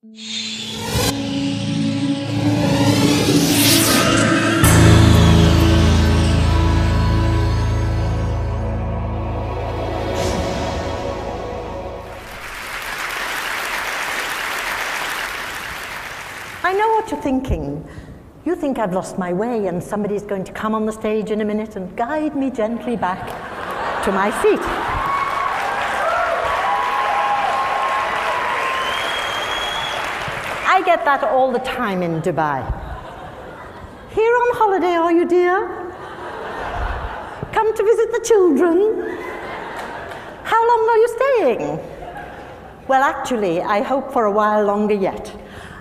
I know what you're thinking. You think I've lost my way and somebody's going to come on the stage in a minute and guide me gently back to my seat. I get that all the time in Dubai. Here on holiday, are you, dear? Come to visit the children? How long are you staying? Well, actually, I hope for a while longer yet.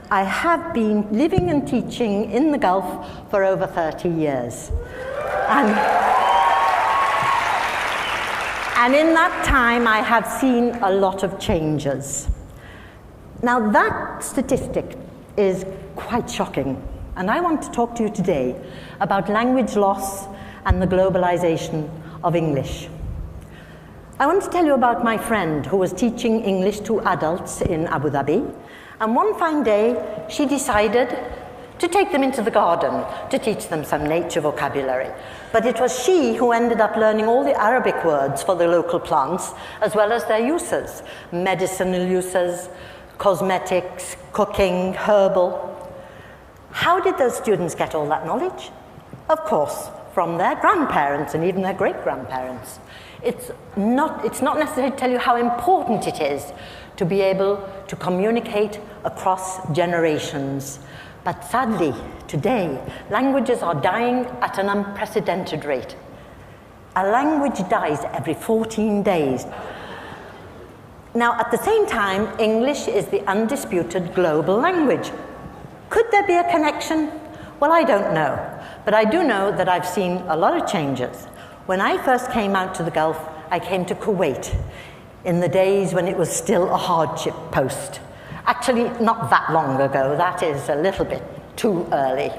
I have been living and teaching in the Gulf for over 30 years. And in that time, I have seen a lot of changes. Now, that statistic is quite shocking, and I want to talk to you today about language loss and the globalization of English. I want to tell you about my friend who was teaching English to adults in Abu Dhabi. And one fine day, she decided to take them into the garden to teach them some nature vocabulary. But it was she who ended up learning all the Arabic words for the local plants, as well as their uses, medicinal uses, cosmetics, cooking, herbal. How did those students get all that knowledge? Of course, from their grandparents and even their great-grandparents. It's not necessary to tell you how important it is to be able to communicate across generations. But sadly, today, languages are dying at an unprecedented rate. A language dies every 14 days. Now, at the same time, English is the undisputed global language. Could there be a connection? Well, I don't know. But I do know that I've seen a lot of changes. When I first came out to the Gulf, I came to Kuwait in the days when it was still a hardship post. Actually, not that long ago. That is a little bit too early.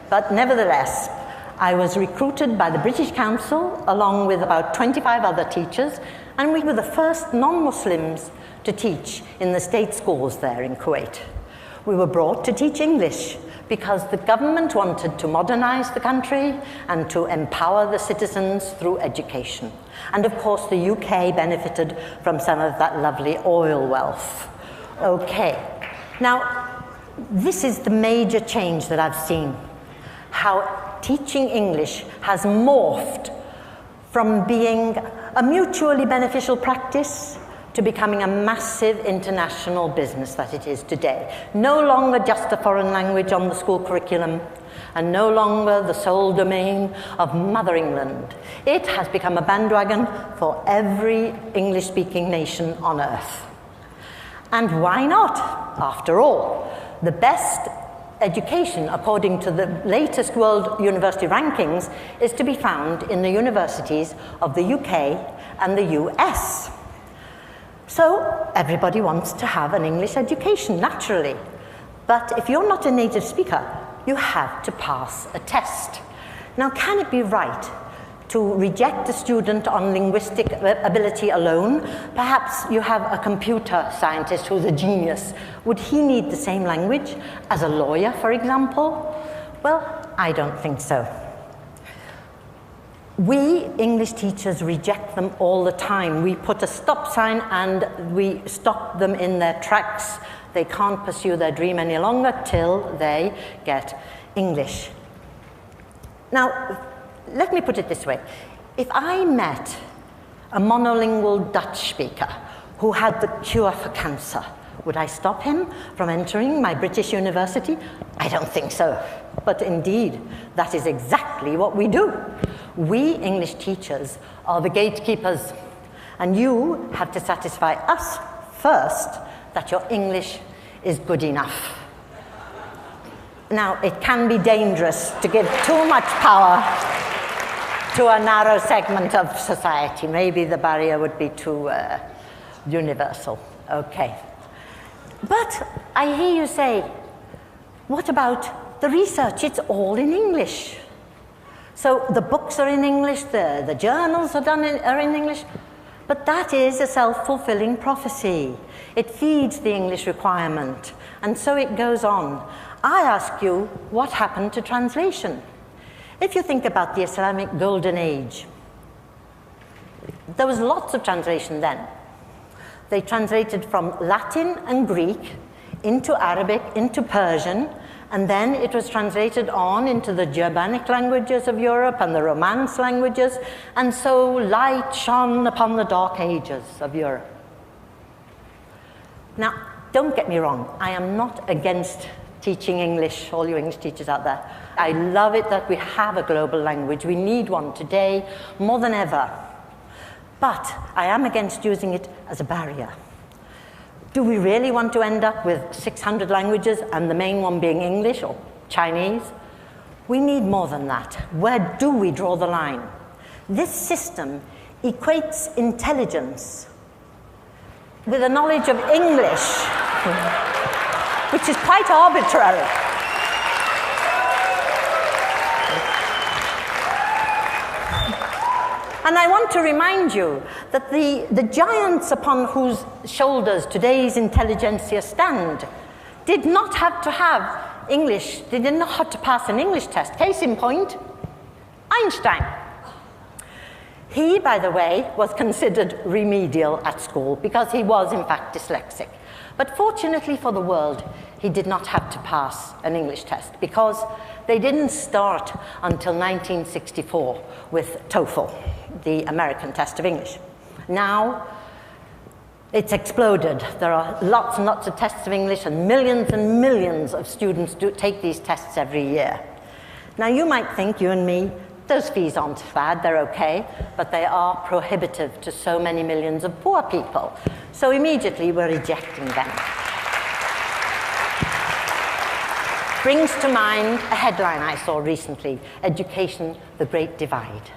But nevertheless, I was recruited by the British Council along with about 25 other teachers, and we were the first non-Muslims to teach in the state schools there in Kuwait. We were brought to teach English because the government wanted to modernize the country and to empower the citizens through education. And of course, the UK benefited from some of that lovely oil wealth. Okay, now, this is the major change that I've seen, how teaching English has morphed from being a mutually beneficial practice to becoming a massive international business that it is today. No longer just a foreign language on the school curriculum, and no longer the sole domain of Mother England. It has become a bandwagon for every English-speaking nation on earth. And why not? After all, the best education, according to the latest World University rankings, is to be found in the universities of the UK and the US. So everybody wants to have an English education, naturally. But if you're not a native speaker, you have to pass a test. Now, can it be right to reject a student on linguistic ability alone? Perhaps you have a computer scientist who's a genius. Would he need the same language as a lawyer, for example? Well, I don't think so. We English teachers reject them all the time. We put a stop sign and we stop them in their tracks. They can't pursue their dream any longer till they get English. Now, let me put it this way. If I met a monolingual Dutch speaker who had the cure for cancer, would I stop him from entering my British university? I don't think so. But indeed, that is exactly what we do. We English teachers are the gatekeepers, and you have to satisfy us first that your English is good enough. Now, it can be dangerous to give too much power to a narrow segment of society. Maybe the barrier would be too universal. Okay. But I hear you say, what about the research? It's all in English. So the books are in English, the journals are in English. But that is a self-fulfilling prophecy. It feeds the English requirement, and so it goes on. I ask you, what happened to translation? If you think about the Islamic Golden Age, there was lots of translation then. They translated from Latin and Greek into Arabic, into Persian, and then it was translated on into the Germanic languages of Europe and the Romance languages, and so light shone upon the dark ages of Europe. Now, don't get me wrong, I am not against teaching English, all you English teachers out there. I love it that we have a global language. We need one today more than ever. But I am against using it as a barrier. Do we really want to end up with 600 languages and the main one being English or Chinese? We need more than that. Where do we draw the line? This system equates intelligence with a knowledge of English, which is quite arbitrary. And I want to remind you that the giants upon whose shoulders today's intelligentsia stand did not have to have English, they did not have to pass an English test. Case in point, Einstein. He, by the way, was considered remedial at school because he was, in fact, dyslexic. But fortunately for the world, he did not have to pass an English test because they didn't start until 1964 with TOEFL, the American test of English. Now, it's exploded. There are lots and lots of tests of English, and millions of students do take these tests every year. Now, you might think, you and me, those fees aren't bad, they're okay, but they are prohibitive to so many millions of poor people. So immediately we're rejecting them. Brings to mind a headline I saw recently, Education, the Great Divide.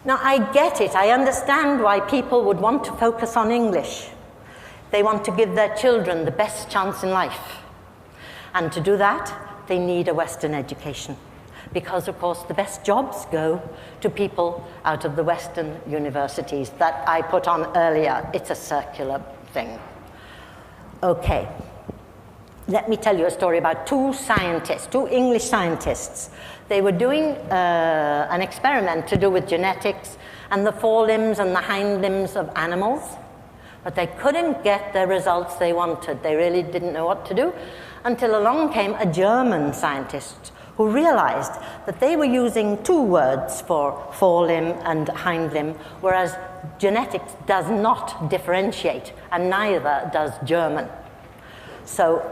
Now, I get it. I understand why people would want to focus on English. They want to give their children the best chance in life. And to do that, they need a Western education. Because, of course, the best jobs go to people out of the Western universities that I put on earlier. It's a circular thing. Okay. Let me tell you a story about two English scientists. They were doing an experiment to do with genetics and the forelimbs and the hind limbs of animals, but they couldn't get the results they wanted. They really didn't know what to do until along came a German scientist who realized that they were using two words for forelimb and hind limb, whereas genetics does not differentiate, and neither does German. So,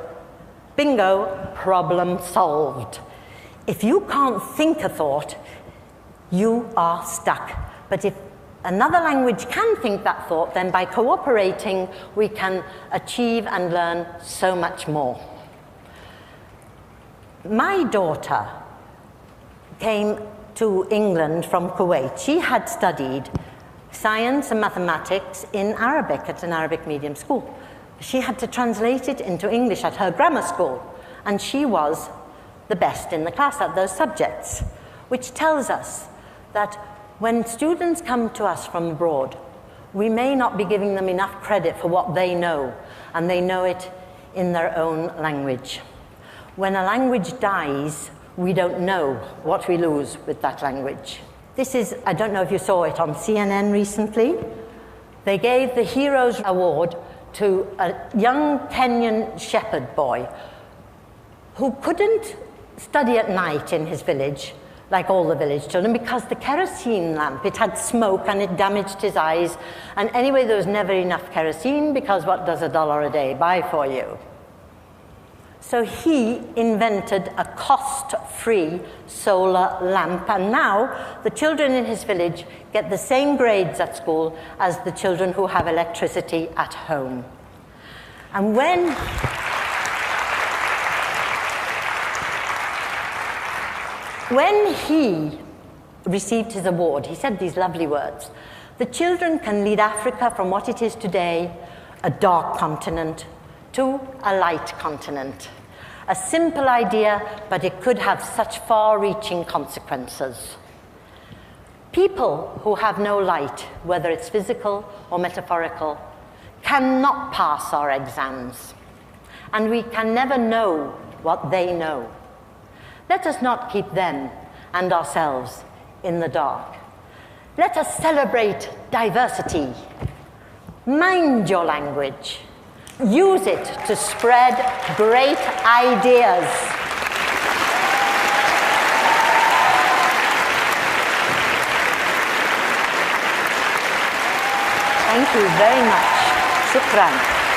bingo, problem solved. If you can't think a thought, you are stuck. But if another language can think that thought, then by cooperating, we can achieve and learn so much more. My daughter came to England from Kuwait. She had studied science and mathematics in Arabic at an Arabic medium school. She had to translate it into English at her grammar school, and she was the best in the class at those subjects, which tells us that when students come to us from abroad, we may not be giving them enough credit for what they know, and they know it in their own language. When a language dies, we don't know what we lose with that language. This is, I don't know if you saw it on CNN recently. They gave the Heroes Award to a young Kenyan shepherd boy who couldn't study at night in his village, like all the village children, because the kerosene lamp, it had smoke and it damaged his eyes. And anyway, there was never enough kerosene because what does $1 a day buy for you? So he invented a cost-free solar lamp, and now the children in his village get the same grades at school as the children who have electricity at home. And when he received his award, he said these lovely words: "The children can lead Africa from what it is today, a dark continent, to a light continent." A simple idea, but it could have such far-reaching consequences. People who have no light, whether it's physical or metaphorical, cannot pass our exams, and we can never know what they know. Let us not keep them and ourselves in the dark. Let us celebrate diversity. Mind your language. Use it to spread great ideas. Thank you very much. Shukran.